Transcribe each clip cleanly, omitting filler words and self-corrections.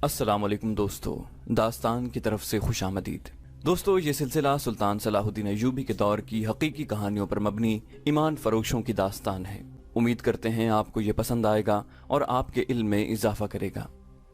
अस्सलाम वालेकुम दोस्तों, दास्तान की तरफ से खुश आमदीद। दोस्तों, ये सिलसिला सुल्तान सलाहुद्दीन अय्यूबी के दौर की हकीकी कहानियों पर मबनी ईमान फरोशों की दास्तान है। उम्मीद करते हैं आपको ये पसंद आएगा और आपके इल्म में इजाफा करेगा।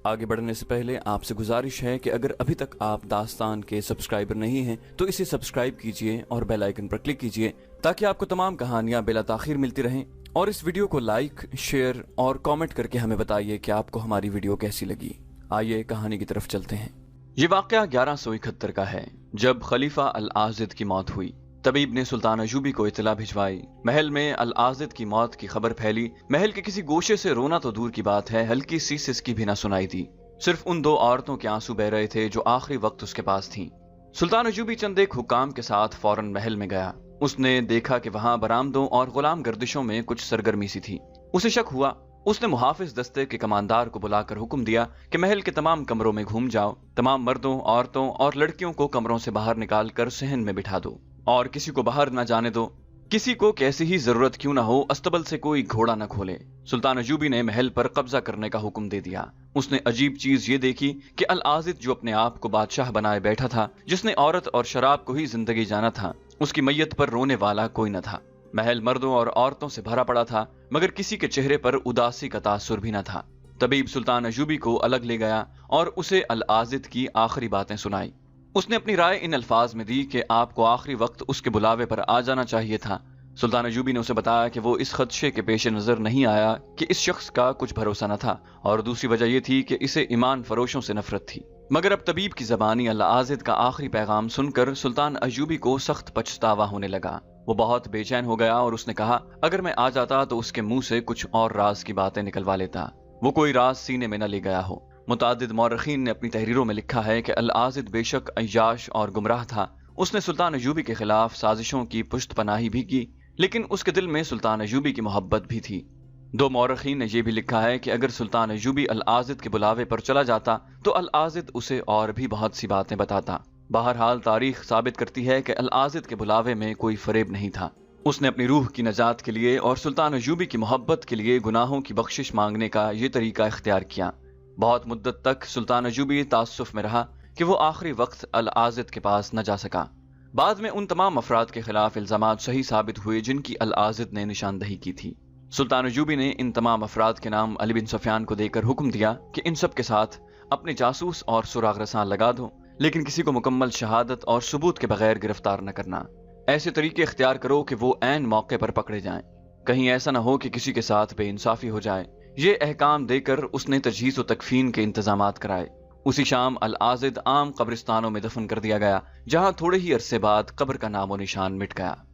आगे बढ़ने से पहले आपसे गुजारिश है कि अगर अभी तक आप दास्तान के सब्सक्राइबर नहीं हैं तो इसे सब्सक्राइब कीजिए और बेल आइकन पर क्लिक कीजिए ताकि आपको तमाम कहानियां बिला ताखीर मिलती रहें। और इस वीडियो को लाइक, शेयर और कमेंट करके हमें बताइए कि आपको हमारी वीडियो कैसी लगी। आइए कहानी की तरफ चलते हैं। ये वाकया 1171 का है, जब खलीफा अल आजिद की मौत हुई। तबीब ने सुल्तान अय्यूबी को इत्तला भिजवाई। महल में अल आजिद की मौत की खबर फैली। महल के किसी गोशे से रोना तो दूर की बात है, हल्की सी सिसकी भी न सुनाई दी। सिर्फ उन दो औरतों के आंसू बह रहे थे जो आखिरी वक्त उसके पास थीं। सुल्तान अय्यूबी चंद एक हुक्काम के साथ फौरन महल में गया। उसने देखा कि वहां बरामदों और गुलाम गर्दिशों में कुछ सरगर्मी सी थी। उसे शक हुआ। उसने मुहाफिज दस्ते के कमांदार को बुलाकर हुक्म दिया कि महल के तमाम कमरों में घूम जाओ, तमाम मर्दों, औरतों और लड़कियों को कमरों से बाहर निकाल कर सहन में बिठा दो और किसी को बाहर न जाने दो। किसी को कैसी ही जरूरत क्यों न हो, अस्तबल से कोई घोड़ा न खोले। सुल्तान अय्यूबी ने महल पर कब्जा करने का हुक्म दे दिया। उसने अजीब चीज ये देखी कि अल आजिद, जो अपने आप को बादशाह बनाए बैठा था, जिसने औरत और शराब को ही जिंदगी जाना था, उसकी मैयत पर रोने वाला कोई न था। महल मर्दों और औरतों से भरा पड़ा था, मगर किसी के चेहरे पर उदासी का तासुर भी न था। तबीब सुल्तान अय्यूबी को अलग ले गया और उसे अल आजिद की आखिरी बातें सुनाई। उसने अपनी राय इन अल्फाज में दी कि आपको आखिरी वक्त उसके बुलावे पर आ जाना चाहिए था। सुल्तान अय्यूबी ने उसे बताया कि वो इस खदशे के पेश नजर नहीं आया कि इस शख्स का कुछ भरोसा न था, और दूसरी वजह यह थी कि इसे ईमान फरोशों से नफरत थी। मगर अब तबीब की जबानी अल आजिद का आखिरी पैगाम सुनकर सुल्तान अय्यूबी को सख्त पछतावा होने लगा। वो बहुत बेचैन हो गया और उसने कहा, अगर मैं आ जाता तो उसके मुंह से कुछ और राज की बातें निकलवा लेता। वो कोई राज सीने में न ले गया हो। मुतादिद मौरखीन ने अपनी तहरीरों में लिखा है कि अल आजिद बेशक अय्याश और गुमराह था। उसने सुल्तान अय्यूबी के खिलाफ साजिशों की पुश्त पनाही भी की, लेकिन उसके दिल में सुल्तान अय्यूबी की मोहब्बत भी थी। दो मौरखीन ने यह भी लिखा है कि अगर सुल्तान अय्यूबी अल आजिद के बुलावे पर चला जाता तो अल आजिद उसे और भी बहुत सी बातें बताता। बहरहाल तारीख साबित करती है कि अल आजिद के बुलावे में कोई फरेब नहीं था। उसने अपनी रूह की नजात के लिए और सुल्तान अय्यूबी की मोहब्बत के लिए गुनाहों की बख्शिश मांगने का ये तरीका इख्तियार किया। बहुत मुद्दत तक सुल्तान अय्यूबी तासुफ में रहा कि वो आखिरी वक्त अल आजिद के पास न जा सका। बाद में उन तमाम अफराद के खिलाफ इल्जामात सही साबित हुए जिनकी अल आजिद ने निशानदही की थी। सुल्तान अय्यूबी ने इन तमाम अफराद के नाम अली बिन सुफियान को देकर हुक्म दिया कि इन सब के साथ अपने जासूस और सुराग रसां लगा दो, लेकिन किसी को मुकम्मल शहादत और सबूत के बगैर गिरफ्तार न करना। ऐसे तरीके इख्तियार करो कि वो ऐन मौके पर पकड़े जाएं। कहीं ऐसा न हो कि किसी के साथ बेइंसाफी हो जाए। ये अहकाम देकर उसने तजहीज़ व तकफीन के इंतजामात कराए। उसी शाम अल आजिद आम कब्रिस्तानों में दफन कर दिया गया, जहां थोड़े ही अरसे बाद कब्र का नामो निशान मिट गया।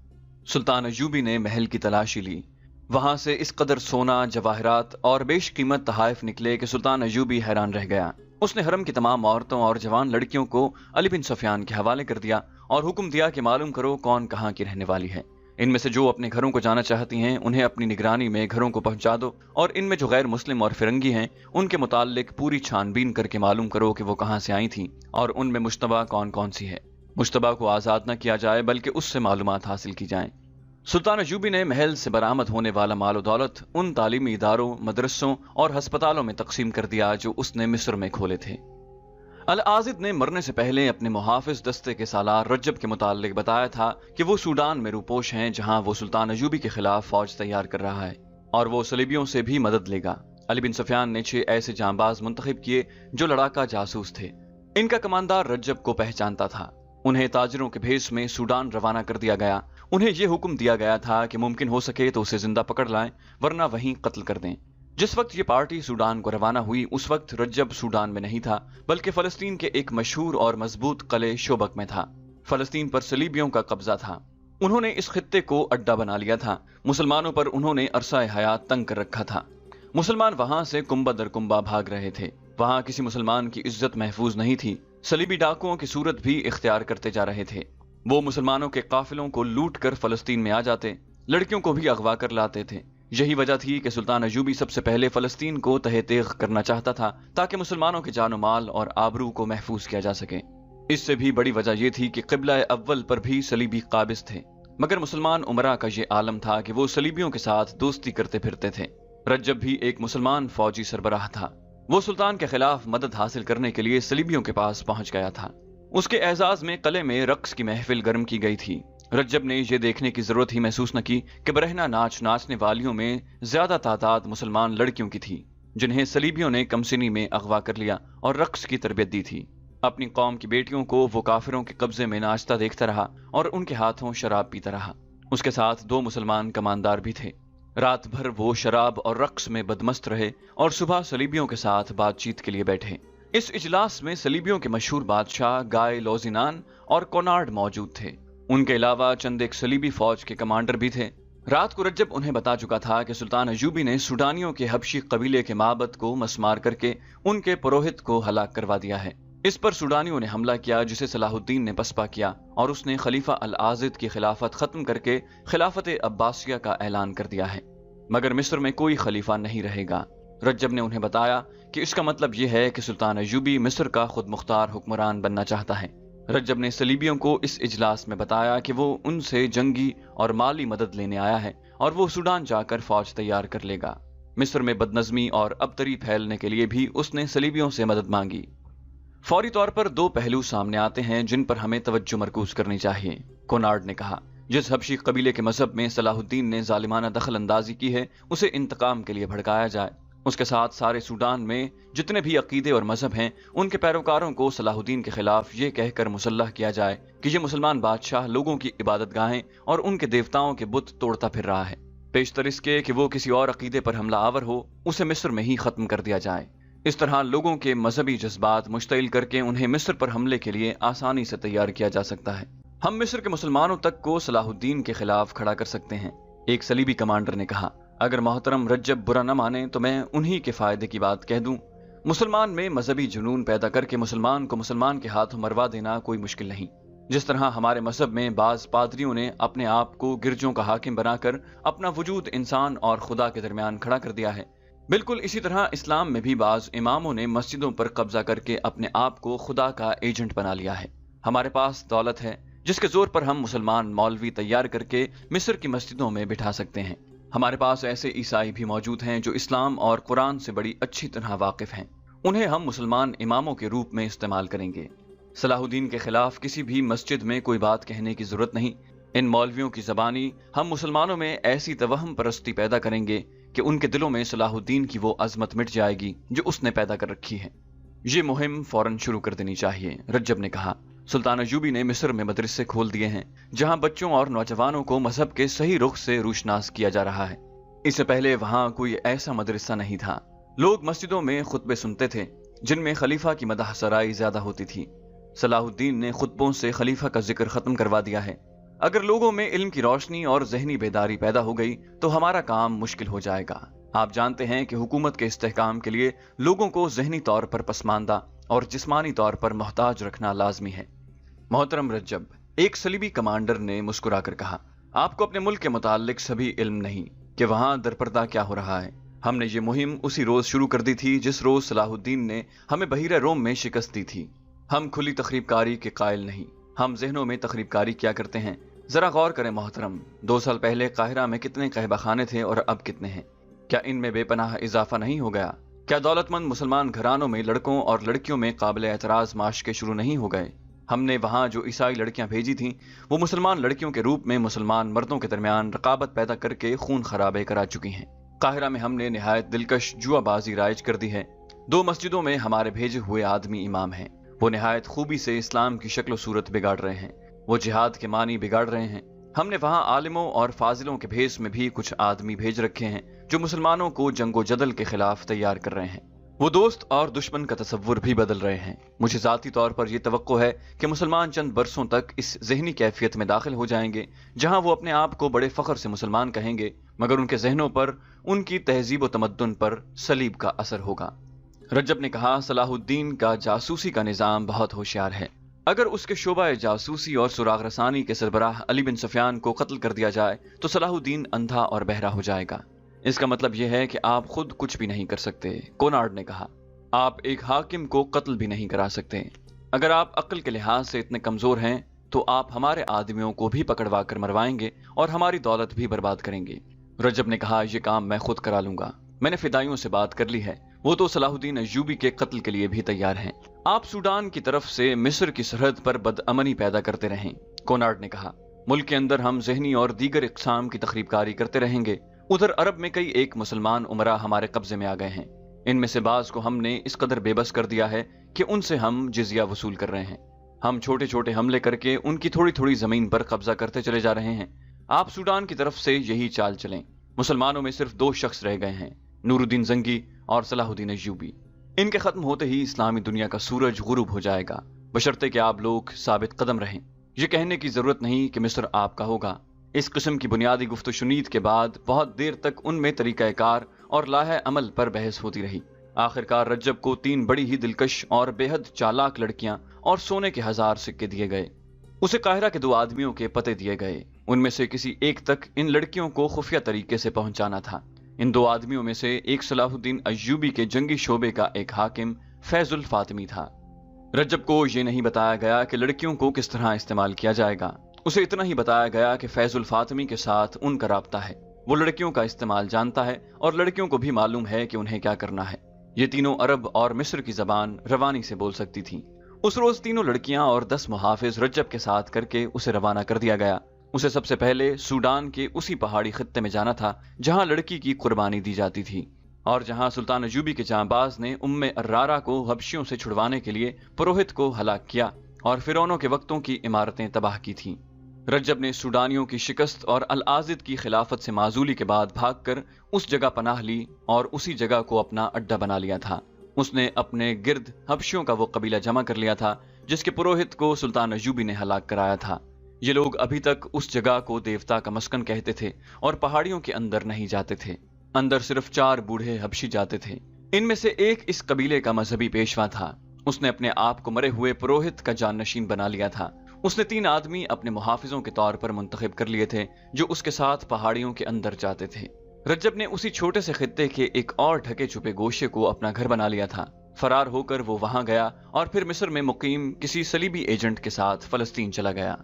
सुल्तान अय्यूबी ने महल की तलाशी ली। वहां से इस कदर सोना, जवाहरात और बेशकीमत तहाइफ निकले कि सुल्तान अय्यूबी हैरान रह गया। उसने हरम की तमाम औरतों और जवान लड़कियों को अली बिन सुफियान के हवाले कर दिया और हुक्म दिया कि मालूम करो कौन कहाँ की रहने वाली है। इनमें से जो अपने घरों को जाना चाहती हैं उन्हें अपनी निगरानी में घरों को पहुंचा दो, और इनमें जो गैर मुस्लिम और फिरंगी हैं उनके मुताल्लिक पूरी छानबीन करके मालूम करो कि वो कहाँ से आई थीं और उनमें मुश्तबा कौन कौन सी है। मुश्तबा को आज़ाद न किया जाए बल्कि उससे मालूमात हासिल की जाएं। सुल्तान अय्यूबी ने महल से बरामद होने वाला माल दौलत उन तालीमी इदारों, मदरसों और हस्पतालों में तकसीम कर दिया जो उसने मिस्र में खोले थे। अल आजिद ने मरने से पहले अपने मुहाफिज दस्ते के सालार रज्जब के मुताल्लिक बताया था कि वो सूडान में रूपोश हैं, जहां वो सुल्तान अय्यूबी के खिलाफ फौज तैयार कर रहा है और वो सलीबियों से भी मदद लेगा। अली बिन सुफियान ने 6 ऐसे जांबाज मुंतखब किए जो लड़ाका जासूस थे। इनका कमांडर रज्जब को पहचानता था। उन्हें ताजरों के भेस में सूडान रवाना कर दिया गया। उन्हें यह हुक्म दिया गया था कि मुमकिन हो सके तो उसे जिंदा पकड़ लाएं, वरना वहीं कत्ल कर दें। जिस वक्त ये पार्टी सूडान को रवाना हुई उस वक्त रज्जब सूडान में नहीं था, बल्कि फलस्तीन के एक मशहूर और मजबूत किले शोबक में था। फलस्तीन पर सलीबियों का कब्जा था। उन्होंने इस खित्ते को अड्डा बना लिया था। मुसलमानों पर उन्होंने अरसा हयात तंग कर रखा था। मुसलमान वहां से कुंबा दर कुंबा भाग रहे थे। वहां किसी मुसलमान की इज्जत महफूज नहीं थी। सलीबी डाकुओं की सूरत भी इख्तियार करते जा रहे थे। वो मुसलमानों के काफिलों को लूट कर फलस्तीन में आ जाते, लड़कियों को भी अगवा कर लाते थे। यही वजह थी कि सुल्तान अय्यूबी सबसे पहले फलस्तीन को तहे-तेग करना चाहता था, ताकि मुसलमानों के जानो माल और आबरू को महफूज किया जा सके। इससे भी बड़ी वजह यह थी कि क़िबला अव्वल पर भी सलीबी काबिज थे, मगर मुसलमान उमरा का ये आलम था कि वो सलीबियों के साथ दोस्ती करते फिरते थे। रज्जब भी एक मुसलमान फौजी सरबराह था। वो सुल्तान के खिलाफ मदद हासिल करने के लिए सलीबियों के पास पहुंच गया था। उसके एजाज में कले में रक्स की महफिल गर्म की गई थी। रज्जब ने यह देखने की जरूरत ही महसूस न की कि बरहना नाच नाचने वालियों में ज्यादा तादाद मुसलमान लड़कियों की थी, जिन्हें सलीबियों ने कमसिनी में अगवा कर लिया और रक्स की तरबियत दी थी। अपनी कौम की बेटियों को वो काफिरों के कब्जे में नाचता देखता रहा और उनके हाथों शराब पीता रहा। उसके साथ 2 मुसलमान कमानदार भी थे। रात भर वो शराब और रक्स में बदमस्त रहे और सुबह सलीबियों के साथ बातचीत के लिए बैठे। इस इजलास में सलीबियों के मशहूर बादशाह गाय लोजिनान और कोनार्ड मौजूद थे। उनके अलावा चंद एक सलीबी फौज के कमांडर भी थे। रात को रज्जब उन्हें बता चुका था कि सुल्तान अयूबी ने सूडानियों के हबशी कबीले के माबद को मसमार करके उनके पुरोहित को हलाक करवा दिया है। इस पर सूडानियों ने हमला किया, जिसे सलाहुद्दीन ने पसपा किया और उसने खलीफा अल आजिद की खिलाफत खत्म करके खिलाफत अब्बासिया का ऐलान कर दिया है। मगर मिस्र में कोई खलीफा नहीं रहेगा। रज्जब ने उन्हें बताया कि इसका मतलब यह है कि सुल्तान अयूबी मिस्र का खुद मुख्तार हुक्मरान बनना चाहता है। रज्जब ने सलीबियों को इस इजलास में बताया कि वो उनसे जंगी और माली मदद लेने आया है और वो सूडान जाकर फौज तैयार कर लेगा। मिस्र में बदनज़मी और अबतरी फैलने के लिए भी उसने सलीबियों से मदद मांगी। फौरी तौर पर 2 पहलू सामने आते हैं जिन पर हमें तवज्जो मरकूज करनी चाहिए, कोनार्ड ने कहा। जिस हबशी कबीले के मजहब में सलाहुद्दीन ने जालिमाना दखल अंदाजी की है, उसे इंतकाम के लिए भड़काया जाए। उसके साथ सारे सूडान में जितने भी अकीदे और मजहब हैं, उनके पैरोकारों को सलाहुद्दीन के खिलाफ ये कहकर मुसल्लह किया जाए कि ये मुसलमान बादशाह लोगों की इबादतगाहें और उनके देवताओं के बुत तोड़ता फिर रहा है। पेशतर इसके कि वो किसी और अकीदे पर हमला आवर हो, उसे मिस्र में ही खत्म कर दिया जाए। इस तरह लोगों के मजहबी जज्बात मुश्तइल करके उन्हें मिस्र पर हमले के लिए आसानी से तैयार किया जा सकता है। हम मिस्र के मुसलमानों तक को सलाहुद्दीन के खिलाफ खड़ा कर सकते हैं। एक सलीबी कमांडर ने कहा, अगर मोहतरम रज्जब बुरा न माने तो मैं उन्हीं के फायदे की बात कह दूं। मुसलमान में मजहबी जुनून पैदा करके मुसलमान को मुसलमान के हाथों मरवा देना कोई मुश्किल नहीं। जिस तरह हमारे मजहब में बाज पादरियों ने अपने आप को गिरजों का हाकिम बनाकर अपना वजूद इंसान और खुदा के दरमियान खड़ा कर दिया है, बिल्कुल इसी तरह इस्लाम में भी बाज इमामों ने मस्जिदों पर कब्जा करके अपने आप को खुदा का एजेंट बना लिया है। हमारे पास दौलत है जिसके जोर पर हम मुसलमान मौलवी तैयार करके मिस्र की मस्जिदों में बिठा सकते हैं। हमारे पास ऐसे ईसाई भी मौजूद हैं जो इस्लाम और कुरान से बड़ी अच्छी तरह वाकिफ हैं। उन्हें हम मुसलमान इमामों के रूप में इस्तेमाल करेंगे। सलाहुद्दीन के खिलाफ किसी भी मस्जिद में कोई बात कहने की जरूरत नहीं। इन मौलवियों की जबानी हम मुसलमानों में ऐसी तवहम परस्ती पैदा करेंगे कि उनके दिलों में सलाहुद्दीन की वो अजमत मिट जाएगी जो उसने पैदा कर रखी है। ये मुहिम फौरन शुरू कर देनी चाहिए, रज्जब ने कहा। सुल्तान अयूबी ने मिस्र में मदरसे खोल दिए हैं जहां बच्चों और नौजवानों को मजहब के सही रुख से रूशनास किया जा रहा है। इससे पहले वहां कोई ऐसा मदरसा नहीं था। लोग मस्जिदों में खुतबे सुनते थे जिनमें खलीफा की मदह सराई ज्यादा होती थी। सलाहुद्दीन ने खुतबों से खलीफा का जिक्र खत्म करवा दिया है। अगर लोगों में इल्म की रोशनी और जहनी बेदारी पैदा हो गई तो हमारा काम मुश्किल हो जाएगा। आप जानते हैं कि हुकूमत के इस्तेहकाम के लिए लोगों को जहनी तौर पर पसमानदा और जिस्मानी तौर पर मोहताज रखना लाजमी है। मोहतरम रज्जब, एक सलीबी कमांडर ने मुस्कुराकर कहा, आपको अपने मुल्क के मुताल्लिक सभी इल्म नहीं कि वहां दरपर्दा क्या हो रहा है। हमने ये मुहिम उसी रोज शुरू कर दी थी जिस रोज सलाहुद्दीन ने हमें बहीरा रोम में शिकस्त दी थी। हम खुली तखरीबकारी के कायल नहीं, हम जहनों में तखरीबकारी क्या करते हैं। जरा गौर करें मोहतरम, 2 साल पहले काहिरा में कितने कहबाखाने थे और अब कितने हैं? क्या इनमें बेपनाह इजाफा नहीं हो गया? क्या दौलतमंद मुसलमान घरानों में लड़कों और लड़कियों में काबिल एतराज माशके शुरू नहीं हो गए? हमने वहां जो ईसाई लड़कियां भेजी थीं वो मुसलमान लड़कियों के रूप में मुसलमान मर्दों के दरमियान रकाबत पैदा करके खून खराबे करा चुकी हैं। काहिरा में हमने निहायत दिलकश जुआबाजी राइज कर दी है। 2 मस्जिदों में हमारे भेजे हुए आदमी इमाम हैं। वो निहायत खूबी से इस्लाम की शक्ल सूरत बिगाड़ रहे हैं। वो जिहाद के मानी बिगाड़ रहे हैं। हमने वहां आलिमों और फाजिलों के भेस में भी कुछ आदमी भेज रखे हैं जो मुसलमानों को जंगो जदल के खिलाफ तैयार कर रहे हैं। वो दोस्त और दुश्मन का तसव्वुर भी बदल रहे हैं। मुझे जाती तौर पर यह तवक्को है कि मुसलमान चंद बरसों तक इस जहनी कैफियत में दाखिल हो जाएंगे जहां वो अपने आप को बड़े फख्र से मुसलमान कहेंगे, मगर उनके जहनों पर, उनकी तहजीब व तमद्दुन पर सलीब का असर होगा। रज्जब ने कहा, सलाहुद्दीन का जासूसी का निज़ाम बहुत होशियार है। अगर उसके शोबा जासूसी और सुराग रसानी के सरबराह अली बिन सुफियान को कत्ल कर दिया जाए तो सलाहुद्दीन अंधा और बहरा हो जाएगा। इसका मतलब यह है कि आप खुद कुछ भी नहीं कर सकते, कोनार्ड ने कहा। आप एक हाकिम को कत्ल भी नहीं करा सकते। अगर आप अक्ल के लिहाज से इतने कमजोर हैं तो आप हमारे आदमियों को भी पकड़वा कर मरवाएंगे और हमारी दौलत भी बर्बाद करेंगे। रज्जब ने कहा, यह काम मैं खुद करा लूंगा। मैंने फिदाइयों से बात कर ली है, वो तो सलाहुद्दीन अय्यूबी के कत्ल के लिए भी तैयार हैं। आप सूडान की तरफ से मिस्र की सरहद पर बदअमनी पैदा करते रहें, कोनार्ड ने कहा। मुल्क के अंदर हम ज़हनी और दीगर इक़साम की तखरीबकारी करते रहेंगे। उधर अरब में कई एक मुसलमान उमरा हमारे कब्जे में आ गए हैं। इनमें से बाज को हमने इस कदर बेबस कर दिया है कि उनसे हम जिजिया वसूल कर रहे हैं। हम छोटे छोटे हमले करके उनकी थोड़ी थोड़ी जमीन पर कब्जा करते चले जा रहे हैं। आप सूडान की तरफ से यही चाल चलें। मुसलमानों में सिर्फ 2 शख्स रह गए हैं, नूरुद्दीन जंगी और सलाहुद्दीन अय्यूबी। इनके खत्म होते ही इस्लामी दुनिया का सूरज गुरूब हो जाएगा, बशर्ते कि आप लोग साबित कदम रहें। ये कहने की जरूरत नहीं कि मिस्र आपका होगा। इस किस्म की बुनियादी गुफ्त शुनीद के बाद बहुत देर तक उनमें तरीक़ाकार और लाहे अमल पर बहस होती रही। आखिरकार रज्जब को 3 बड़ी ही दिलकश और बेहद चालाक लड़कियां और सोने के 1000 सिक्के दिए गए। उसे काहिरा के 2 आदमियों के पते दिए गए। उनमें से किसी एक तक इन लड़कियों को खुफिया तरीके से पहुंचाना था। इन 2 आदमियों में से एक सलाहुद्दीन अय्यूबी के जंगी शोबे का एक हाकिम फैजुल फातिमी था। रज्जब को यह नहीं बताया गया कि लड़कियों को किस तरह इस्तेमाल किया जाएगा। उसे इतना ही बताया गया कि फैजुल फातिमी के साथ उनका राब्ता है, वो लड़कियों का इस्तेमाल जानता है और लड़कियों को भी मालूम है कि उन्हें क्या करना है। ये तीनों अरब और मिस्र की जबान रवानी से बोल सकती थीं। उस रोज तीनों लड़कियां और 10 मुहाफिज रज्जब के साथ करके उसे रवाना कर दिया गया। उसे सबसे पहले सूडान के उसी पहाड़ी खत्ते में जाना था जहां लड़की की कुर्बानी दी जाती थी और जहां सुल्तान अय्यूबी के जांबाज ने उम्मे अर्रारा को हबशियों से छुड़वाने के लिए पुरोहित को हलाक किया और फिरौनों के वक्तों की इमारतें तबाह की थीं। रज्जब ने सूडानियों की शिकस्त और अल आजिद की खिलाफत से माजूली के बाद भागकर उस जगह पनाह ली और उसी जगह को अपना अड्डा बना लिया था। उसने अपने गिर्द हबशियों का वो कबीला जमा कर लिया था जिसके पुरोहित को सुल्तान अय्यूबी ने हलाक कराया था। ये लोग अभी तक उस जगह को देवता का मस्कन कहते थे और पहाड़ियों के अंदर नहीं जाते थे। अंदर सिर्फ 4 बूढ़े हबशी जाते थे। इनमें से एक इस कबीले का मजहबी पेशवा था। उसने अपने आप को मरे हुए पुरोहित का जाननशीन बना लिया था। उसने 3 आदमी अपने मुहाफिजों के तौर पर मुंतखब कर लिए थे जो उसके साथ पहाड़ियों के अंदर जाते थे। रज्जब ने उसी छोटे से खित्ते के एक और ढके छुपे गोशे को अपना घर बना लिया था। फरार होकर वो वहां गया और फिर मिस्र में मुकीम किसी सलीबी एजेंट के साथ फलस्तीन चला गया।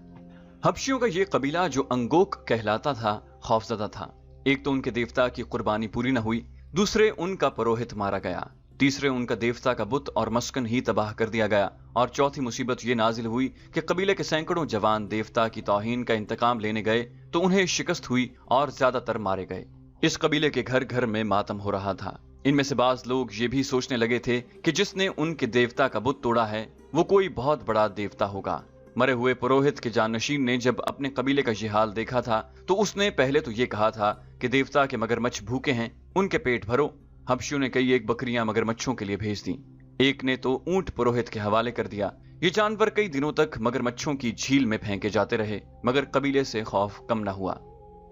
हबशियों का ये कबीला जो अंगोक कहलाता था खौफजदा था। एक तो उनके देवता की कुर्बानी पूरी न हुई, दूसरे उनका पुरोहित मारा गया, तीसरे उनका देवता का बुत और मस्कन ही तबाह कर दिया गया और चौथी मुसीबत ये नाजिल हुई कि कबीले के सैकड़ों जवान देवता की तौहीन का इंतकाम लेने गए तो उन्हें शिकस्त हुई और ज्यादातर मारे गए। इस कबीले के घर घर में मातम हो रहा था। इनमें से बाज लोग ये भी सोचने लगे थे कि जिसने उनके देवता का बुत तोड़ा है वो कोई बहुत बड़ा देवता होगा। मरे हुए पुरोहित के जाननशीन ने जब अपने कबीले का ये हाल देखा था तो उसने पहले तो ये कहा था कि देवता के मगरमच्छ भूखे हैं, उनके पेट भरो। हबशियों ने कई एक बकरियां मगरमच्छों के लिए भेज दी। एक ने तो ऊंट पुरोहित के हवाले कर दिया। ये जानवर कई दिनों तक मगरमच्छों की झील में फेंके जाते रहे मगर कबीले से खौफ कम न हुआ।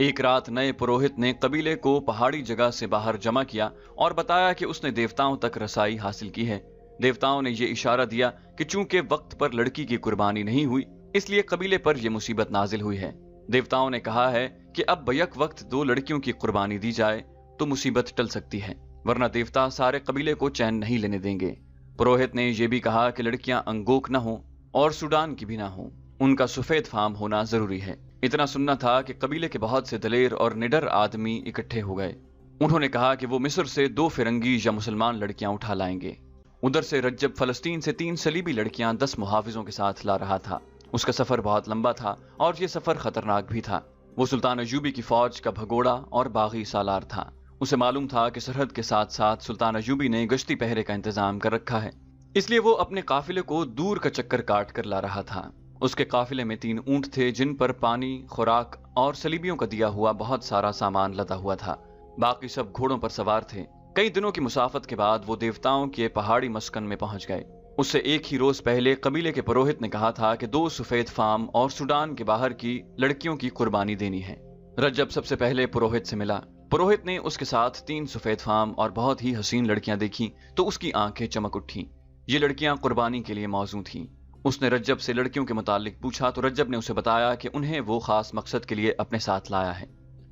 एक रात नए पुरोहित ने कबीले को पहाड़ी जगह से बाहर जमा किया और बताया कि उसने देवताओं तक रसाई हासिल की है। देवताओं ने यह इशारा दिया कि चूंकि वक्त पर लड़की की कुर्बानी नहीं हुई इसलिए कबीले पर यह मुसीबत नाजिल हुई है। देवताओं ने कहा है कि अब बैक वक्त 2 लड़कियों की कुर्बानी दी जाए तो मुसीबत टल सकती है, वरना देवता सारे कबीले को चैन नहीं लेने देंगे। पुरोहित ने यह भी कहा कि लड़कियां अंगोक न हो और सूडान की भी ना हो, उनका सफेद फाम होना जरूरी है। इतना सुनना था कि कबीले के बहुत से दलेर और निडर आदमी इकट्ठे हो गए। उन्होंने कहा कि वो मिस्र से 2 फिरंगी या मुसलमान लड़कियां उठा लाएंगे। उधर से रज्जब फलस्तीन से 3 सलीबी लड़कियां 10 मुहाफिजों के साथ ला रहा था। उसका सफर बहुत लंबा था और यह सफर खतरनाक भी था। वो सुल्तान अय्यूबी की फौज का भगोड़ा और बागी सालार था। उसे मालूम था कि सरहद के साथ साथ सुल्तान अय्यूबी ने गश्ती पहरे का इंतजाम कर रखा है, इसलिए वो अपने काफिले को दूर का चक्कर काट कर ला रहा था। उसके काफिले में 3 ऊंट थे जिन पर पानी, खुराक और सलीबियों का दिया हुआ बहुत सारा सामान लदा हुआ था। बाकी सब घोड़ों पर सवार थे। कई दिनों की मुसाफत के बाद वो देवताओं के पहाड़ी मस्कन में पहुंच गए। उससे एक ही रोज पहले कबीले के पुरोहित ने कहा था कि 2 सफेद फाम और सूडान के बाहर की लड़कियों की कुर्बानी देनी है। रज्जब सबसे पहले पुरोहित से मिला। पुरोहित ने उसके साथ 3 सफेद फाम और बहुत ही हसीन लड़कियां देखी तो उसकी आंखें चमक उठी। ये लड़कियां कुर्बानी के लिए मौजू थीं। उसने रज्जब से लड़कियों के मुतालिक पूछा तो रज्जब ने उसे बताया कि उन्हें वो खास मकसद के लिए अपने साथ लाया है।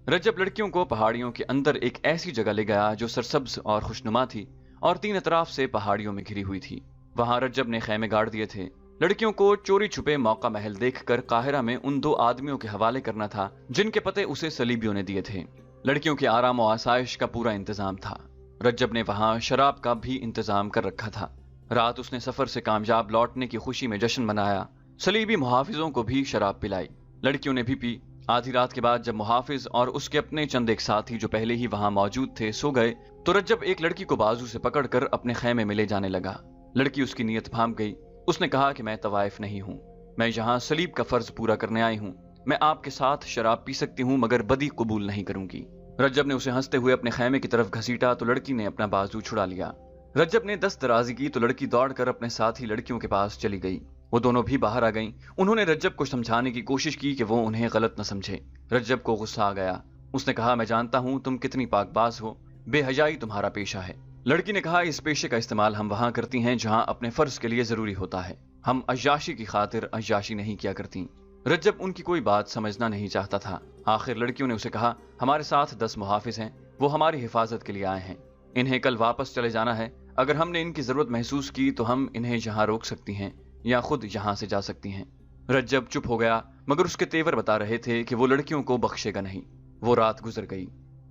रज्जब लड़कियों को पहाड़ियों के अंदर एक ऐसी जगह ले गया जो सरसब्ज और खुशनुमा थी और 3 अतराफ से पहाड़ियों में घिरी हुई थी। वहां रज्जब ने खैमे गाड़ दिए थे। लड़कियों को चोरी छुपे मौका महल देखकर काहिरा में उन 2 आदमियों के हवाले करना था जिनके पते उसे सलीबियों ने दिए थे। लड़कियों के आराम और आसाइश का पूरा इंतजाम था। रज्जब ने वहां शराब का भी इंतजाम कर रखा था। रात उसने सफर से कामयाब लौटने की खुशी में जश्न मनाया। सलीबी मुहाफिजों को भी शराब पिलाई, लड़कियों ने भी पी। आधी रात के बाद जब मुहाफिज और उसके अपने चंद एक साथी जो पहले ही वहां मौजूद थे सो गए, तो रज्जब एक लड़की को बाजू से पकड़कर अपने खैमे में ले जाने लगा। लड़की उसकी नीयत भांप गई। उसने कहा कि मैं तवाइफ नहीं हूँ, मैं यहाँ सलीब का फर्ज पूरा करने आई हूँ। मैं आपके साथ शराब पी सकती हूँ मगर बदी कबूल नहीं करूंगी। रज्जब ने उसे हंसते हुए अपने खैमे की तरफ घसीटा तो लड़की ने अपना बाजू छुड़ा लिया। रज्जब ने दस्त दराजी की तो लड़की दौड़कर अपने साथी लड़कियों के पास चली गई। वो दोनों भी बाहर आ गईं। उन्होंने रज्जब को समझाने की कोशिश की कि वो उन्हें गलत न समझे। रज्जब को गुस्सा आ गया। उसने कहा, मैं जानता हूँ तुम कितनी पाकबाज हो, बेहयाई तुम्हारा पेशा है। लड़की ने कहा, इस पेशे का इस्तेमाल हम वहां करती हैं जहां अपने फर्ज के लिए जरूरी होता है, हम अय्याशी की खातिर अय्याशी नहीं किया करती। रज्जब उनकी कोई बात समझना नहीं चाहता था। आखिर लड़कियों ने उसे कहा, हमारे साथ 10 मुहाफिज हैं, वो हमारी हिफाजत के लिए आए हैं, इन्हें कल वापस चले जाना है। अगर हमने इनकी जरूरत महसूस की तो हम इन्हें यहाँ रोक सकती हैं या खुद यहाँ से जा सकती हैं। रज्जब चुप हो गया, मगर उसके तेवर बता रहे थे कि वो लड़कियों को बख्शेगा नहीं। वो रात गुजर गई।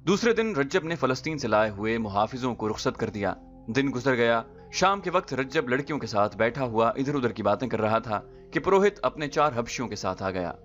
दूसरे दिन रज्जब ने फलस्तीन से लाए हुए मुहाफिजों को रुखसत कर दिया। दिन गुजर गया। शाम के वक्त रज्जब लड़कियों के साथ बैठा हुआ इधर उधर की बातें कर रहा था कि पुरोहित अपने 4 हबशियों के साथ आ गया।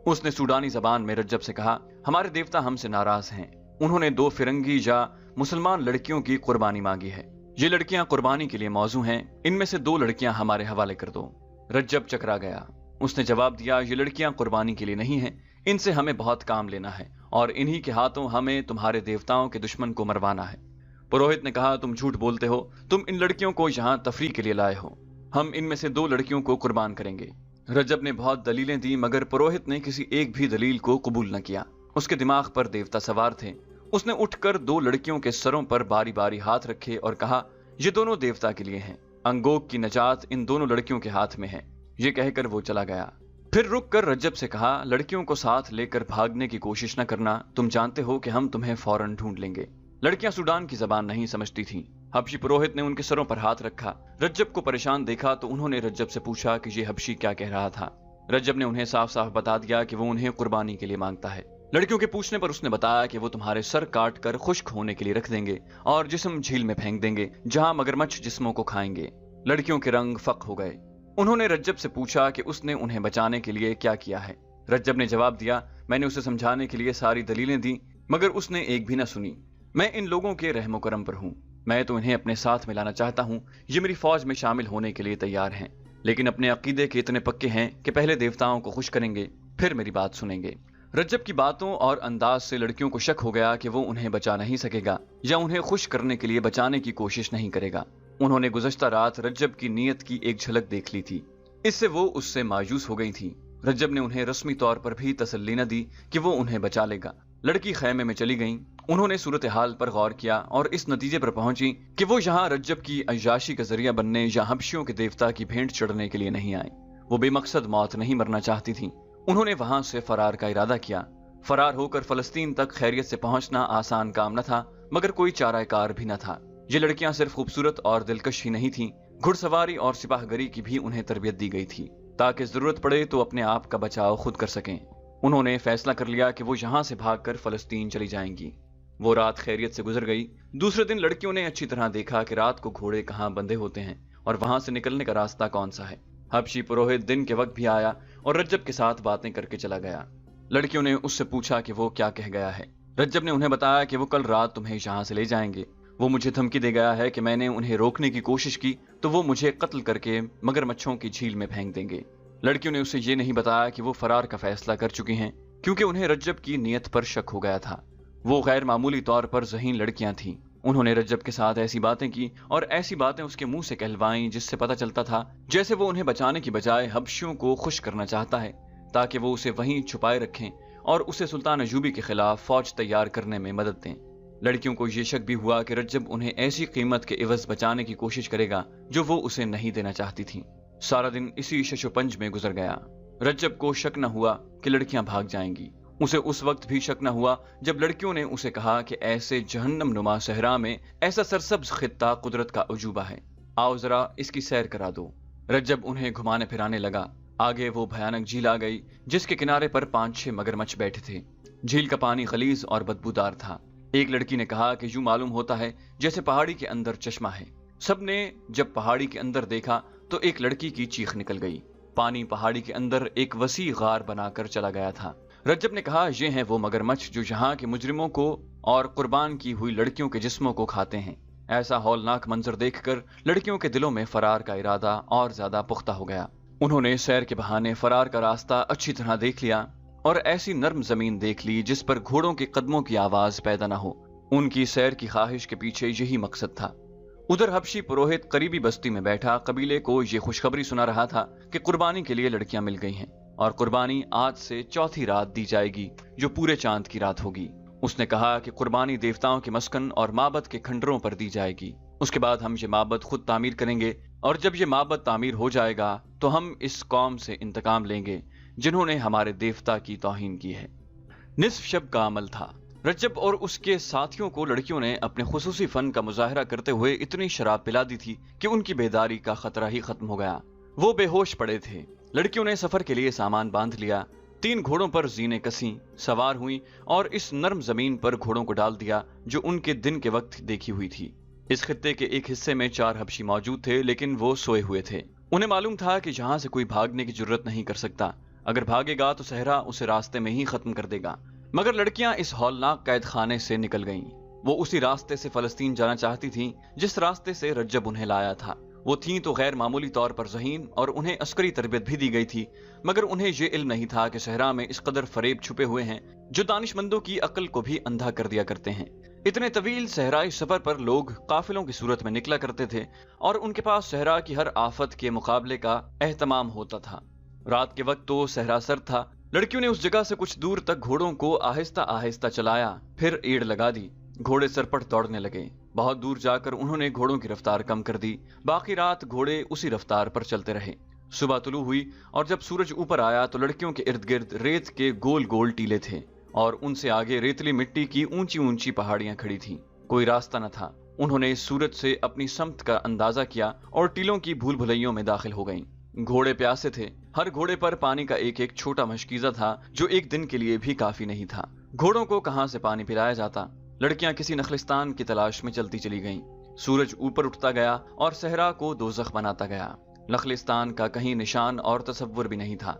उसने सूडानी जबान में रज्जब से कहा, हमारे देवता हमसे नाराज हैं। उन्होंने 2 फिरंगी या मुसलमान लड़कियों की कुर्बानी मांगी है। ये लड़कियां कुर्बानी के लिए मौजू हैं, इनमें से 2 लड़कियां हमारे हवाले कर दो। रज्जब चकरा गया। उसने जवाब दिया, ये लड़कियां कुर्बानी के लिए नहीं हैं, इनसे हमें बहुत काम लेना है और इन्हीं के हाथों हमें तुम्हारे देवताओं के दुश्मन को मरवाना है। पुरोहित ने कहा, तुम झूठ बोलते हो, तुम इन लड़कियों को यहाँ तफरीह के लिए लाए हो। हम इनमें से 2 लड़कियों को कुर्बान करेंगे। रज्जब ने बहुत दलीलें दी मगर पुरोहित ने किसी एक भी दलील को कबूल न किया। उसके दिमाग पर देवता सवार थे। उसने उठकर 2 लड़कियों के सरों पर बारी बारी हाथ रखे और कहा, ये दोनों देवता के लिए हैं, अंगोग की नजात इन दोनों लड़कियों के हाथ में है। ये कहकर वो चला गया। फिर रुक कर रज्जब से कहा, लड़कियों को साथ लेकर भागने की कोशिश न करना, तुम जानते हो कि हम तुम्हें फौरन ढूंढ लेंगे। लड़कियां सूडान की जबान नहीं समझती थीं। हबशी पुरोहित ने उनके सरों पर हाथ रखा। रज्जब को परेशान देखा तो उन्होंने रज्जब से पूछा कि ये हबशी क्या कह रहा था। रज्जब ने उन्हें साफ साफ बता दिया कि वो उन्हें कुर्बानी के लिए मांगता है। लड़कियों के पूछने पर उसने बताया कि वो तुम्हारे सर काट कर खुश्क होने के लिए रख देंगे और जिस्म झील में फेंक देंगे जहां मगरमच्छ जिस्मों को खाएंगे। लड़कियों के रंग फक हो गए। उन्होंने रज्जब से पूछा कि उसने उन्हें बचाने के लिए क्या किया है। रज्जब ने जवाब दिया, मैंने उसे समझाने के लिए सारी दलीलें दी मगर उसने एक भी न सुनी। मैं इन लोगों के रहमो करम पर हूँ, मैं तो इन्हें अपने साथ मिलाना चाहता हूँ। ये मेरी फौज में शामिल होने के लिए तैयार हैं, लेकिन अपने अकीदे के इतने पक्के हैं कि पहले देवताओं को खुश करेंगे फिर मेरी बात सुनेंगे। रज्जब की बातों और अंदाज से लड़कियों को शक हो गया कि वो उन्हें बचा नहीं सकेगा या उन्हें खुश करने के लिए बचाने की कोशिश नहीं करेगा। उन्होंने गुज़श्ता रात रज्जब की नीयत की एक झलक देख ली थी, इससे वो उससे मायूस हो गई थी। रज्जब ने उन्हें रस्मी तौर पर भी तसल्ली न दी कि वो उन्हें बचा लेगा। लड़की खैमे में चली गईं। उन्होंने सूरत हाल पर गौर किया और इस नतीजे पर पहुंची कि वो यहाँ रज्जब की अय्याशी का जरिया बनने या हबशियों के देवता की भेंट चढ़ने के लिए नहीं आए। वो बेमकसद मौत नहीं मरना चाहती थी। उन्होंने वहां से फरार का इरादा किया। फरार होकर फलस्तीन तक खैरियत से पहुंचना आसान काम न था मगर कोई चाराकार भी न था। ये लड़कियां सिर्फ खूबसूरत और दिलकश ही नहीं थीं, घुड़सवारी और सिपाहगरी की भी उन्हें तरबियत दी गई थी ताकि जरूरत पड़े तो अपने आप का बचाव खुद कर सकें। उन्होंने फैसला कर लिया कि वो यहाँ से भागकर फलस्तीन चली जाएंगी। वो रात खैरियत से गुजर गई। दूसरे दिन लड़कियों ने अच्छी तरह देखा कि रात को घोड़े कहाँ बंधे होते हैं और वहां से निकलने का रास्ता कौन सा है। हबशी पुरोहित दिन के वक्त भी आया और रज्जब के साथ बातें करके चला गया। लड़कियों ने उससे पूछा कि वो क्या कह गया है। रज्जब ने उन्हें बताया कि वो कल रात तुम्हें यहाँ से ले जाएंगे। वो मुझे धमकी दे गया है कि मैंने उन्हें रोकने की कोशिश की तो वो मुझे कत्ल करके मगरमच्छों की झील में फेंक देंगे। लड़कियों ने उसे ये नहीं बताया कि वो फरार का फैसला कर चुकी हैं क्योंकि उन्हें रज्जब की नीयत पर शक हो गया था। वो गैर मामूली तौर पर ज़हीन लड़कियां थीं। उन्होंने रज्जब के साथ ऐसी बातें की और ऐसी बातें उसके मुंह से कहलवाईं जिससे पता चलता था जैसे वो उन्हें बचाने की बजाय हबशियों को खुश करना चाहता है ताकि वो उसे वहीं छुपाए रखें और उसे सुल्तान अयूबी के खिलाफ फौज तैयार करने में मदद दें। लड़कियों को ये शक भी हुआ कि रज्जब उन्हें ऐसी कीमत के इवज बचाने की कोशिश करेगा जो वो उसे नहीं देना चाहती थी। सारा दिन इसी शशोपंज में गुजर गया। रज्जब को शक न हुआ कि लड़कियां भाग जाएंगी। उसे उस वक्त भी शक न हुआ जब लड़कियों ने उसे कहा कि ऐसे जहन्नम नुमा सहरा में ऐसा सरसब्ज खित्ता कुदरत का अजूबा है, आओ जरा इसकी सैर करा दो। रज्जब उन्हें घुमाने फिराने लगा। आगे वो भयानक झील आ गई जिसके किनारे पर 5-6 मगरमच्छ बैठे थे। झील का पानी गलीज और बदबूदार था। एक लड़की ने कहा कि यूं मालूम होता है जैसे पहाड़ी के अंदर चश्मा है। सबने जब पहाड़ी के अंदर देखा तो एक लड़की की चीख निकल गई। पानी पहाड़ी के अंदर एक वसी गार बनाकर चला गया था। रज्जब ने कहा, ये हैं वो मगरमच्छ जो यहाँ के मुजरिमों को और कुर्बान की हुई लड़कियों के जिस्मों को खाते हैं। ऐसा हौलनाक मंजर देखकर लड़कियों के दिलों में फरार का इरादा और ज्यादा पुख्ता हो गया। उन्होंने सैर के बहाने फरार का रास्ता अच्छी तरह देख लिया और ऐसी नर्म जमीन देख ली जिस पर घोड़ों के कदमों की आवाज पैदा न हो। उनकी सैर की ख्वाहिश के पीछे यही मकसद था। उधर हबशी पुरोहित करीबी बस्ती में बैठा कबीले को ये खुशखबरी सुना रहा था कि कुर्बानी के लिए लड़कियां मिल गई हैं और कुर्बानी आज से चौथी रात दी जाएगी जो पूरे चांद की रात होगी। उसने कहा कि कुर्बानी देवताओं के मस्कन और माबद के खंडरों पर दी जाएगी। उसके बाद हम ये माबद खुद तामीर करेंगे और जब ये माबद तामीर हो जाएगा तो हम इस कौम से इंतकाम लेंगे जिन्होंने हमारे देवता की तौहीन की है। निस्फ शब का अमल था। रज्जब और उसके साथियों को लड़कियों ने अपने खुसूसी फन का मुजाहरा करते हुए इतनी शराब पिला दी थी कि उनकी बेदारी का खतरा ही खत्म हो गया। वो बेहोश पड़े थे। लड़कियों ने सफर के लिए सामान बांध लिया। 3 घोड़ों पर जीने कसी सवार हुई और इस नर्म जमीन पर घोड़ों को डाल दिया जो उनके दिन के वक्त देखी हुई थी। इस खित्ते के एक हिस्से में 4 हबशी मौजूद थे, लेकिन वो सोए हुए थे। उन्हें मालूम था कि यहाँ से कोई भागने की जरूरत नहीं कर सकता। अगर भागेगा तो सहरा उसे रास्ते में ही खत्म कर देगा। मगर लड़कियां इस हौलनाक कैद खाने से निकल गईं। वो उसी रास्ते से फलस्तीन जाना चाहती थीं जिस रास्ते से रज्जब उन्हें लाया था। वो थीं तो गैर मामूली तौर पर ज़हीन और उन्हें अस्करी तरबियत भी दी गई थी, मगर उन्हें ये इल्म नहीं था कि सहरा में इस कदर फरेब छुपे हुए हैं जो दानिशमंदों की अक्ल को भी अंधा कर दिया करते हैं। इतने तवील सहराई सफर पर लोग काफिलों की सूरत में निकला करते थे और उनके पास सहरा की हर आफत के मुकाबले का एहतमाम होता था। रात के वक्त तो सहरा सर था। लड़कियों ने उस जगह से कुछ दूर तक घोड़ों को आहिस्ता आहिस्ता चलाया, फिर एड़ लगा दी। घोड़े सरपट दौड़ने लगे। बहुत दूर जाकर उन्होंने घोड़ों की रफ्तार कम कर दी। बाकी रात घोड़े उसी रफ्तार पर चलते रहे। सुबह तुलू हुई और जब सूरज ऊपर आया तो लड़कियों के इर्द गिर्द रेत के गोल गोल टीले थे और उनसे आगे रेतली मिट्टी की ऊंची ऊंची पहाड़ियां खड़ी थीं। कोई रास्ता न था। उन्होंने सूरज से अपनी समत का अंदाजा किया और टीलों की भूल भुलैयों में दाखिल हो गईं। घोड़े प्यासे थे। हर घोड़े पर पानी का एक एक छोटा मशकीजा था जो एक दिन के लिए भी काफी नहीं था। घोड़ों को कहां से पानी पिलाया जाता। लड़कियां किसी नखलिस्तान की तलाश में चलती चली गईं। सूरज ऊपर उठता गया और सहरा को दोज़ख बनाता गया। नखलिस्तान का कहीं निशान और तसव्वुर भी नहीं था।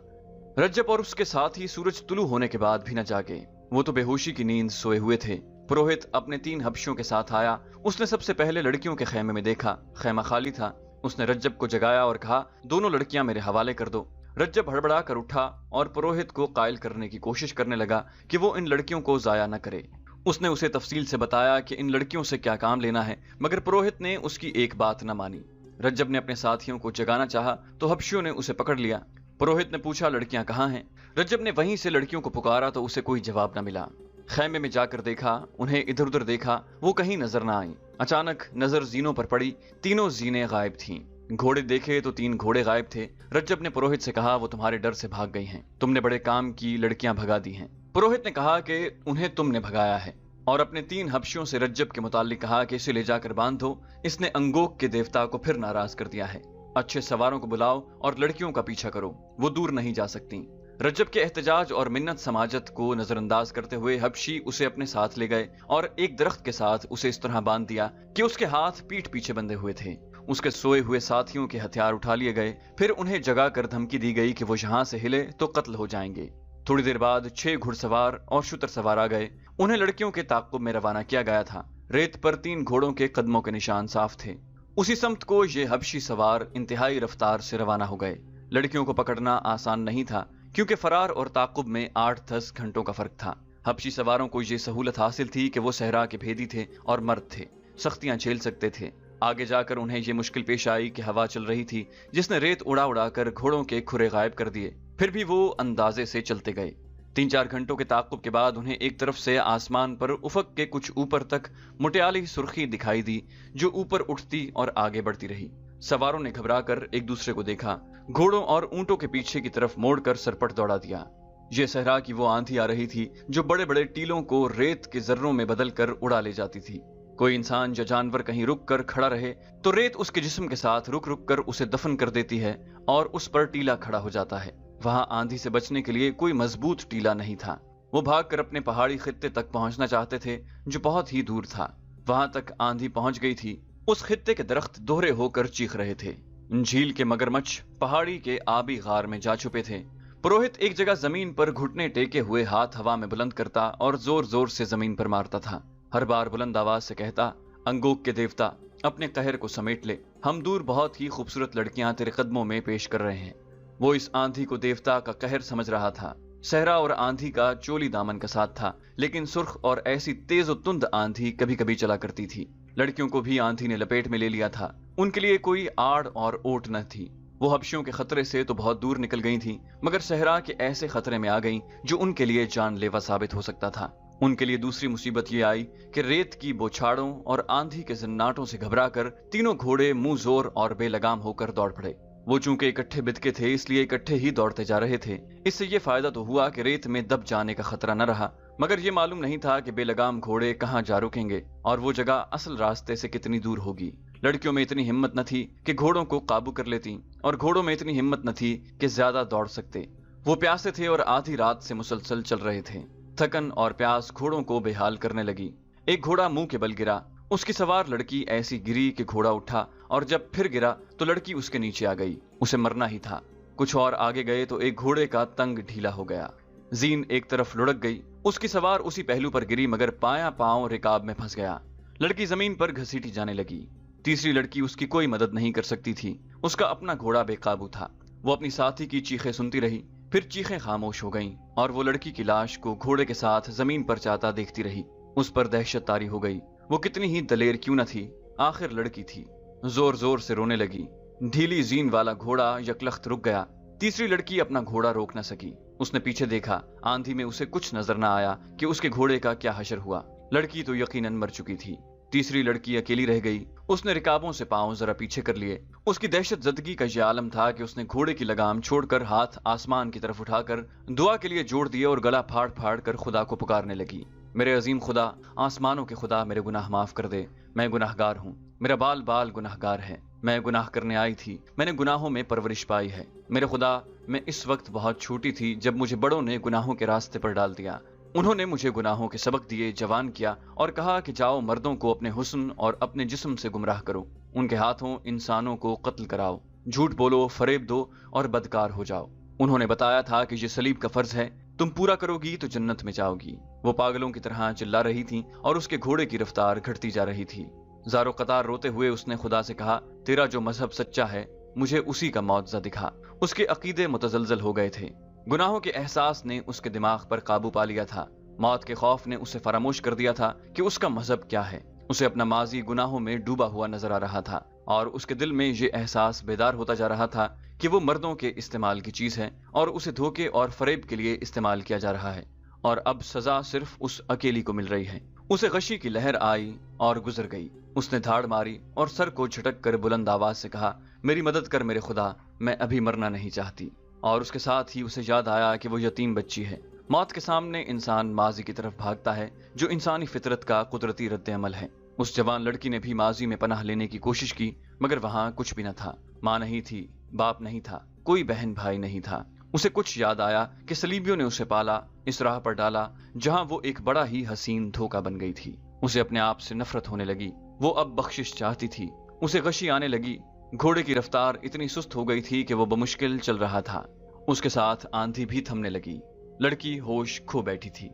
रज्जब और उसके साथ ही सूरज तुलू होने के बाद भी न जागे। वो तो बेहोशी की नींद सोए हुए थे। पुरोहित अपने 3 हबशियों के साथ आया। उसने सबसे पहले लड़कियों के खेमे में देखा। खेमा खाली था। उसने रज्जब को जगाया और कहा, दोनों लड़कियां मेरे हवाले कर दो। रज्जब हड़बड़ा कर उठा और पुरोहित को कायल करने की कोशिश करने लगा कि वो इन लड़कियों को जाया न करे। उसने उसे तफसील से बताया कि इन लड़कियों से क्या काम लेना है, मगर पुरोहित ने उसकी एक बात न मानी। रज्जब ने अपने साथियों को जगाना चाहा तो हबशियों ने उसे पकड़ लिया। पुरोहित ने पूछा, लड़कियां कहाँ हैं? रज्जब ने वहीं से लड़कियों को पुकारा तो उसे कोई जवाब न मिला। खैमे में जाकर देखा, उन्हें इधर उधर देखा, वो कहीं नजर न आई। अचानक नजर जीनों पर पड़ी। तीनों जीनें गायब थीं। घोड़े देखे तो 3 घोड़े गायब थे। रज्जब ने पुरोहित से कहा, वो तुम्हारे डर से भाग गई हैं। तुमने बड़े काम की लड़कियां भगा दी हैं। पुरोहित ने कहा कि उन्हें तुमने भगाया है और अपने 3 हबशियों से रज्जब के मुताल्लिक कहा कि इसे ले जाकर बांध दो। इसने अंगोक के देवता को फिर नाराज कर दिया है। अच्छे सवारों को बुलाओ और लड़कियों का पीछा करो, वो दूर नहीं जा सकती। रज्जब के एहतजाज और मिन्नत समाजत को नजरअंदाज करते हुए हबशी उसे अपने साथ ले गए और एक दरख्त के साथ उसे इस तरह बांध दिया कि उसके हाथ पीठ पीछे बंधे हुए थे। उसके सोए हुए साथियों के हथियार उठा लिए गए। फिर उन्हें जगा कर धमकी दी गई कि वो यहाँ से हिले तो कत्ल हो जाएंगे। थोड़ी देर बाद 6 घुड़सवार और शुतर सवार आ गए। उन्हें लड़कियों के ताक़ुब में रवाना किया गया था। रेत पर 3 घोड़ों के कदमों के निशान साफ थे। उसी समत को ये हबशी सवार इंतहाई रफ्तार से रवाना हो गए। लड़कियों को पकड़ना आसान नहीं था क्योंकि फरार और ताक़ुब में 8-10 घंटों का फर्क था। हबशी सवारों को ये सहूलत हासिल थी कि वो सहरा के भेदी थे और मर्द थे, सख्तियां झेल सकते थे। आगे जाकर उन्हें ये मुश्किल पेश आई कि हवा चल रही थी जिसने रेत उड़ा उड़ा कर घोड़ों के खुरे गायब कर दिए। फिर भी वो अंदाजे से चलते गए। 3-4 घंटों के ताक़ुब के बाद उन्हें एक तरफ से आसमान पर उफक के कुछ ऊपर तक मुटियाली सुर्खी दिखाई दी जो ऊपर उठती और आगे बढ़ती रही। सवारों ने घबराकर एक दूसरे को देखा। घोड़ों और ऊंटों के पीछे की तरफ मोड़कर सरपट दौड़ा दिया। ये सहरा की वो आंधी आ रही थी जो बड़े बड़े टीलों को रेत के जर्रों में बदल कर उड़ा ले जाती थी। कोई इंसान या जानवर कहीं रुक कर खड़ा रहे तो रेत उसके जिस्म के साथ रुक रुक कर उसे दफन कर देती है और उस पर टीला खड़ा हो जाता है। वहां आंधी से बचने के लिए कोई मजबूत टीला नहीं था। वो भागकर अपने पहाड़ी खित्ते तक पहुंचना चाहते थे जो बहुत ही दूर था। वहां तक आंधी पहुंच गई थी। उस खित्ते के दरख्त दोहरे होकर चीख रहे थे। झील के मगरमच्छ पहाड़ी के आबी गार में जा छुपे थे। पुरोहित एक जगह जमीन पर घुटने टेके हुए हाथ हवा में बुलंद करता और जोर जोर से जमीन पर मारता था। हर बार बुलंद आवाज से कहता, अंगोक के देवता, अपने कहर को समेट ले। हम दूर बहुत ही खूबसूरत लड़कियां तेरे कदमों में पेश कर रहे हैं। वो इस आंधी को देवता का कहर समझ रहा था। सहरा और आंधी का चोली दामन का साथ था, लेकिन सुर्ख और ऐसी तेज और तुंद आंधी कभी कभी चला करती थी। लड़कियों को भी आंधी ने लपेट में ले लिया था। उनके लिए कोई आड़ और ओट न थी। वो हबशियों के खतरे से तो बहुत दूर निकल गई थी, मगर सहरा के ऐसे खतरे में आ गईं जो उनके लिए जानलेवा साबित हो सकता था। उनके लिए दूसरी मुसीबत ये आई कि रेत की बौछारों और आंधी के जन्नाटों से घबराकर तीनों घोड़े मुंह जोर और बेलगाम होकर दौड़ पड़े। वो चूंकि इकट्ठे बिदके थे, इसलिए इकट्ठे ही दौड़ते जा रहे थे। इससे ये फायदा तो हुआ कि रेत में दब जाने का खतरा न रहा, मगर ये मालूम नहीं था कि बेलगाम घोड़े कहाँ जा रुकेंगे और वो जगह असल रास्ते से कितनी दूर होगी। लड़कियों में इतनी हिम्मत न थी कि घोड़ों को काबू कर लेती, और घोड़ों में इतनी हिम्मत न थी कि ज्यादा दौड़ सकते। वो प्यासे थे और आधी रात से मुसलसल चल रहे थे। थकन और प्यास घोड़ों को बेहाल करने लगी। एक घोड़ा मुंह के बल गिरा। उसकी सवार लड़की ऐसी गिरी कि घोड़ा उठा, और जब फिर गिरा तो लड़की उसके नीचे आ गई। उसे मरना ही था। कुछ और आगे गए तो एक घोड़े का तंग ढीला हो गया। जीन एक तरफ लुढ़क गई। उसकी सवार उसी पहलू पर गिरी, मगर पाया पांव रिकाब में फंस गया। लड़की जमीन पर घसीटी जाने लगी। तीसरी लड़की उसकी कोई मदद नहीं कर सकती थी। उसका अपना घोड़ा बेकाबू था। वो अपनी साथी की चीखें सुनती रही, फिर चीखें खामोश हो गईं, और वो लड़की की लाश को घोड़े के साथ जमीन पर जाता देखती रही। उस पर दहशत तारी हो गई। वो कितनी ही दलेर क्यों न थी, आखिर लड़की थी। जोर जोर से रोने लगी। ढीली जीन वाला घोड़ा यकलख्त रुक गया। तीसरी लड़की अपना घोड़ा रोक न सकी। उसने पीछे देखा। आंधी में उसे कुछ नजर न आया कि उसके घोड़े का क्या हशर हुआ। लड़की तो यकीनन मर चुकी थी। तीसरी लड़की अकेली रह गई। उसने रिकाबों से पांव जरा पीछे कर लिए। उसकी दहशत जदगी का यह आलम था कि उसने घोड़े की लगाम छोड़कर हाथ आसमान की तरफ उठाकर दुआ के लिए जोड़ दिए और गला फाड़ फाड़ कर खुदा को पुकारने लगी। मेरे अजीम खुदा, आसमानों के खुदा, मेरे गुनाह माफ कर दे। मैं गुनाहगार हूँ। मेरा बाल बाल गुनाहगार है। मैं गुनाह करने आई थी। मैंने गुनाहों में परवरिश पाई है। मेरे खुदा, मैं इस वक्त बहुत छोटी थी जब मुझे बड़ों ने गुनाहों के रास्ते पर डाल दिया। उन्होंने मुझे गुनाहों के सबक दिए, जवान किया और कहा कि जाओ मर्दों को अपने हुस्न और अपने जिस्म से गुमराह करो। उनके हाथों इंसानों को कत्ल कराओ, झूठ बोलो, फरेब दो और बदकार हो जाओ। उन्होंने बताया था कि ये सलीब का फर्ज है, तुम पूरा करोगी तो जन्नत में जाओगी। वो पागलों की तरह चिल्ला रही थी और उसके घोड़े की रफ्तार घटती जा रही थी। ज़ारो कतार रोते हुए उसने खुदा से कहा, तेरा जो मजहब सच्चा है, मुझे उसी का मौजज़ा दिखा। उसके अकीदे मुतजलजल हो गए थे। गुनाहों के एहसास ने उसके दिमाग पर काबू पा लिया था। मौत के खौफ ने उसे फरामोश कर दिया था कि उसका मजहब क्या है। उसे अपना माजी गुनाहों में डूबा हुआ नजर आ रहा था, और उसके दिल में ये एहसास बेदार होता जा रहा था कि वो मर्दों के इस्तेमाल की चीज है और उसे धोखे और फरेब के लिए इस्तेमाल किया जा रहा है, और अब सजा सिर्फ उस अकेली को मिल रही है। उसे गशी की लहर आई और गुजर गई। उसने धाड़ मारी और सर को झटक कर बुलंद आवाज से कहा, मेरी मदद कर मेरे खुदा, मैं अभी मरना नहीं चाहती। और उसके साथ ही उसे याद आया कि वो यतीम बच्ची है। मौत के सामने इंसान माजी की तरफ भागता है, जो इंसानी फितरत का कुदरती रद्द अमल है। उस जवान लड़की ने भी माजी में पनाह लेने की कोशिश की, मगर वहां कुछ भी न था। माँ नहीं थी, बाप नहीं था, कोई बहन भाई नहीं था। उसे कुछ याद आया कि सलीबियों ने उसे पाला, इस राह पर डाला जहां वो एक बड़ा ही हसीन धोखा बन गई थी। उसे अपने आप से नफरत होने लगी। वो अब बख्शिश चाहती थी। उसे गशी आने लगी। घोड़े की रफ्तार इतनी सुस्त हो गई थी कि वो बमुश्किल चल रहा था। उसके साथ आंधी भी थमने लगी। लड़की होश खो बैठी थी।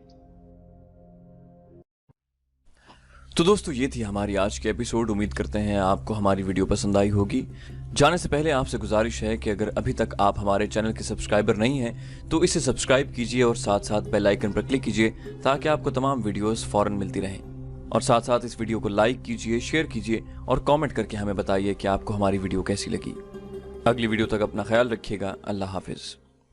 तो दोस्तों, ये थी हमारी आज की एपिसोड। उम्मीद करते हैं आपको हमारी वीडियो पसंद आई होगी। जाने से पहले आपसे गुजारिश है कि अगर अभी तक आप हमारे चैनल के सब्सक्राइबर नहीं हैं तो इसे सब्सक्राइब कीजिए और साथ साथ बेल आइकन पर क्लिक कीजिए, ताकि आपको तमाम वीडियोस फौरन मिलती रहें। और साथ साथ इस वीडियो को लाइक कीजिए, शेयर कीजिए और कमेंट करके हमें बताइए कि आपको हमारी वीडियो कैसी लगी। अगली वीडियो तक अपना ख्याल रखिएगा। अल्लाह हाफिज।